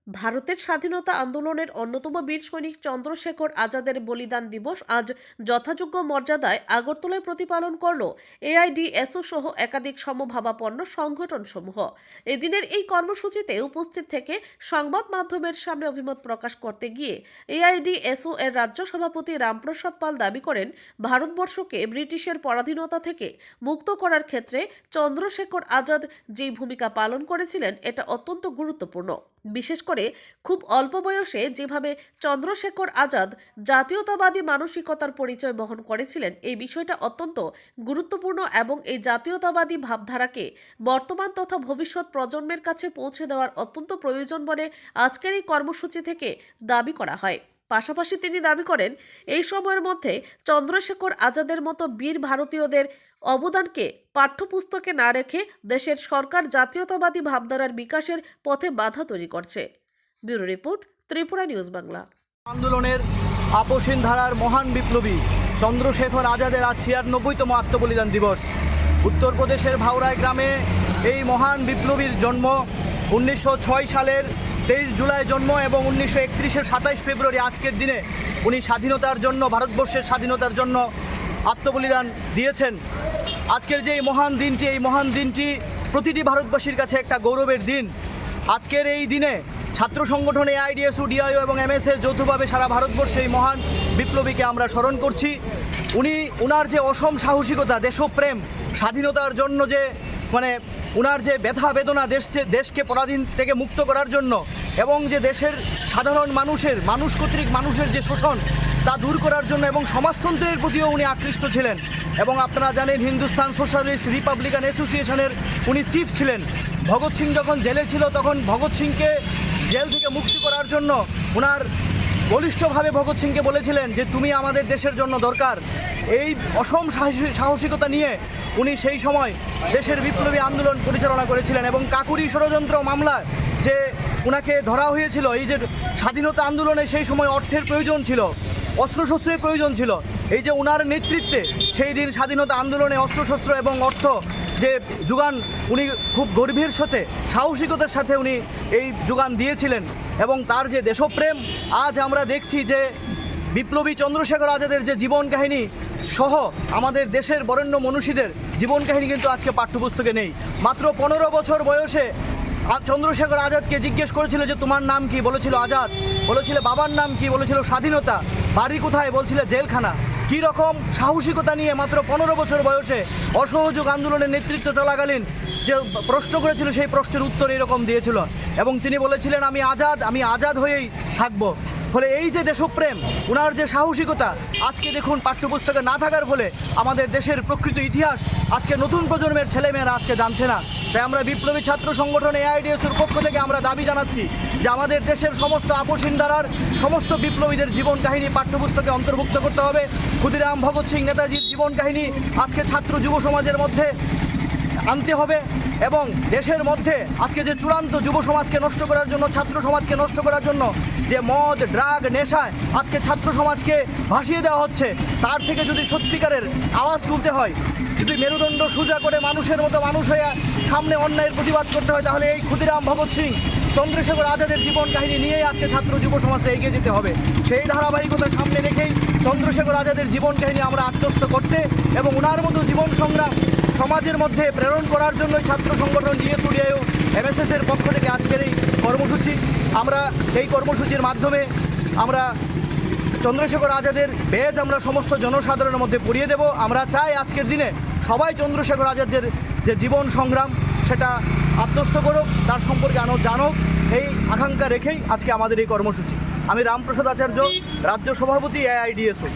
ভারতের স্বাধীনতা আন্দোলনের অন্যতম বীর সৈনিক চন্দ্রশেখর আজাদের বলিদান দিবস আজ যথাযোগ্য মর্যাদায় আগরতলায় প্রতিপালন করল এআইডিএসও সহ একাধিক সমভাবাপন্ন সংগঠনসমূহ। এদিনের এই কর্মসূচিতে উপস্থিত থেকে সংবাদ মাধ্যমের সামনে অভিমত প্রকাশ করতে গিয়ে এআইডিএসও এর রাজ্য সভাপতি রামপ্রসাদ পাল দাবি করেন, ভারতবর্ষকে ব্রিটিশের পরাধীনতা থেকে মুক্ত করার ক্ষেত্রে চন্দ্রশেখর আজাদ যে ভূমিকা পালন করেছিলেন এটা অত্যন্ত গুরুত্বপূর্ণ। বিশেষ করে খুব অল্প বয়সে যেভাবে চন্দ্রশেখর আজাদ জাতীয়তাবাদী মানসিকতার পরিচয় বহন করেছিলেন, এই বিষয়টা অত্যন্ত গুরুত্বপূর্ণ এবং এই জাতীয়তাবাদী ভাবধারাকে বর্তমান তথা ভবিষ্যৎ প্রজন্মের কাছে পৌঁছে দেওয়ার অত্যন্ত প্রয়োজন বলে আজকের এই কর্মসূচি থেকে দাবি করা হয়। পাশাপাশি তিনি দাবি করেন, এই সময়ের মধ্যে চন্দ্রশেখর আজাদের মতো বীর ভারতীয়দের অবদানকে পাঠ্যপুস্তকে না রেখে দেশের সরকার জাতীয়তাবাদী ভাবধারার বিকাশের পথে বাধা তৈরি করছে। Bureau report, Tripura news Bangla. আন্দোলনের আপসীন ধারার মহান বিপ্লবী চন্দ্রশেখর আজাদের আজ 96তম আত্মবলিদান দিবস। উত্তরপ্রদেশের ভাওরাই গ্রামে এই মহান বিপ্লবীর জন্ম। 1906 সালের 23 জুলাই জন্ম এবং 1931-এর 27 ফেব্রুয়ারি আজকের দিনে উনি স্বাধীনতার জন্য, ভারতবর্ষের স্বাধীনতার জন্য আত্মবলিদান দিয়েছেন। আজকের যে এই মহান দিনটি প্রতিটি ভারতবাসীর কাছে একটা গৌরবের দিন। আজকের এই দিনে ছাত্র সংগঠন এআইডিএসও, ডিআইও এবং এমএসএস যৌথভাবে সারা ভারতবর্ষে এই মহান বিপ্লবীকে আমরা স্মরণ করছি। উনার যে অসম সাহসিকতা, দেশপ্রেম, স্বাধীনতার জন্য যে উনার যে ব্যথা বেদনা, দেশকে পরাধীন থেকে মুক্ত করার জন্য, এবং যে দেশের সাধারণ মানুষ কর্তৃক মানুষের যে শোষণ তা দূর করার জন্য এবং সমাজতন্ত্রের প্রতিও উনি আকৃষ্ট ছিলেন। এবং আপনারা জানেন, হিন্দুস্তান সোশ্যালিস্ট রিপাবলিকান অ্যাসোসিয়েশনের উনি চিফ ছিলেন। ভগৎ সিং যখন জেলে ছিল তখন ভগৎ সিংকে জেল থেকে মুক্তি করার জন্য উনার বলিষ্ঠভাবে ভগৎ সিংকে বলেছিলেন যে তুমি আমাদের দেশের জন্য দরকার। এই অসম সাহসিকতা নিয়ে উনি সেই সময় দেশের বিপ্লবী আন্দোলন পরিচালনা করেছিলেন। এবং কাকুরি ষড়যন্ত্র মামলায় যে উনাকে ধরা হয়েছিল, এই যে স্বাধীনতা আন্দোলনে সেই সময় অর্থের প্রয়োজন ছিল, অস্ত্রশস্ত্রের প্রয়োজন ছিল, এই যে উনার নেতৃত্বে সেই দিন স্বাধীনতা আন্দোলনে অস্ত্রশস্ত্র এবং অর্থ যে যোগান উনি খুব গর্বের সাথে, সাহসিকতার সাথে উনি এই যোগান দিয়েছিলেন। এবং তার যে দেশপ্রেম, আজ আমরা দেখছি যে বিপ্লবী চন্দ্রশেখর আজাদের যে জীবন কাহিনী সহ আমাদের দেশের বরেণ্য মনীষীদের জীবন কাহিনী কিন্তু আজকে পাঠ্যপুস্তকে নেই। মাত্র 15 বছর বয়সে চন্দ্রশেখর আজাদকে জিজ্ঞেস করেছিল যে তোমার নাম কি? বলেছিল আজাদ। বলেছিল বাবার নাম কি? বলেছিল স্বাধীনতা। বাড়ি কোথায়? বলছিল জেলখানা। কী রকম সাহসিকতা নিয়ে মাত্র 15 বছর বয়সে অসহযোগ আন্দোলনের নেতৃত্ব চলাকালীন যে প্রশ্ন করেছিল, সেই প্রশ্নের উত্তর এরকম দিয়েছিল। এবং তিনি বলেছিলেন আমি আজাদ হয়েই থাকবো। ফলে এই যে দেশপ্রেম, উনার যে সাহসিকতা, আজকে দেখুন পাঠ্যপুস্তকে না থাকার ফলে আমাদের দেশের প্রকৃত ইতিহাস আজকে নতুন প্রজন্মের ছেলেমেয়েরা আজকে জানছে না। তাই আমরা বিপ্লবী ছাত্র সংগঠন এআইডিএসের পক্ষ থেকে আমরা দাবি জানাচ্ছি যে আমাদের দেশের সমস্ত আপসীন ধারার সমস্ত বিপ্লবীদের জীবন কাহিনী পাঠ্যপুস্তকে অন্তর্ভুক্ত করতে হবে। ক্ষুদিরাম, ভগৎ সিং, নেতাজির জীবন কাহিনী আজকে ছাত্র যুব সমাজের মধ্যে আনতে হবে। এবং দেশের মধ্যে আজকে যে চূড়ান্ত যুব সমাজকে নষ্ট করার জন্য, ছাত্র সমাজকে নষ্ট করার জন্য যে মদ, ড্রাগ, নেশায় আজকে ছাত্র সমাজকে ভাসিয়ে দেওয়া হচ্ছে, তার থেকে যদি সত্যিকারের আওয়াজ তুলতে হয়, যদি মেরুদণ্ড সোজা করে মানুষের মতো মানুষ হয়ে সামনে অন্যায়ের প্রতিবাদ করতে হয়, তাহলে এই ক্ষুদিরাম, ভগৎ সিং, চন্দ্রশেখর আজাদের জীবন কাহিনী নিয়েই আজকে ছাত্র যুব সমাজে এগিয়ে যেতে হবে। সেই ধারাবাহিকতা সামনে রেখেই চন্দ্রশেখর আজাদের জীবন কাহিনী আমরা আত্মস্থ করতে এবং ওনার মতো জীবন সংগ্রাম সমাজের মধ্যে প্রেরণ করার জন্য ছাত্র সংগঠন ডিএসও, ডিআইও, এমএসএসের পক্ষ থেকে আজকের এই কর্মসূচি। আমরা এই কর্মসূচির মাধ্যমে আমরা চন্দ্রশেখর আজাদের বেজ আমরা সমস্ত জনসাধারণের মধ্যে পড়িয়ে দেব। আমরা চাই আজকের দিনে সবাই চন্দ্রশেখর আজাদের যে জীবন সংগ্রাম সেটা আত্মস্থ করুক, তার সম্পর্কে জানুক, এই আকাঙ্ক্ষা রেখেই আজকে আমাদের এই কর্মসূচি। আমি রামপ্রসাদ আচার্য, রাজ্য সভাপতি এআইডিএসও।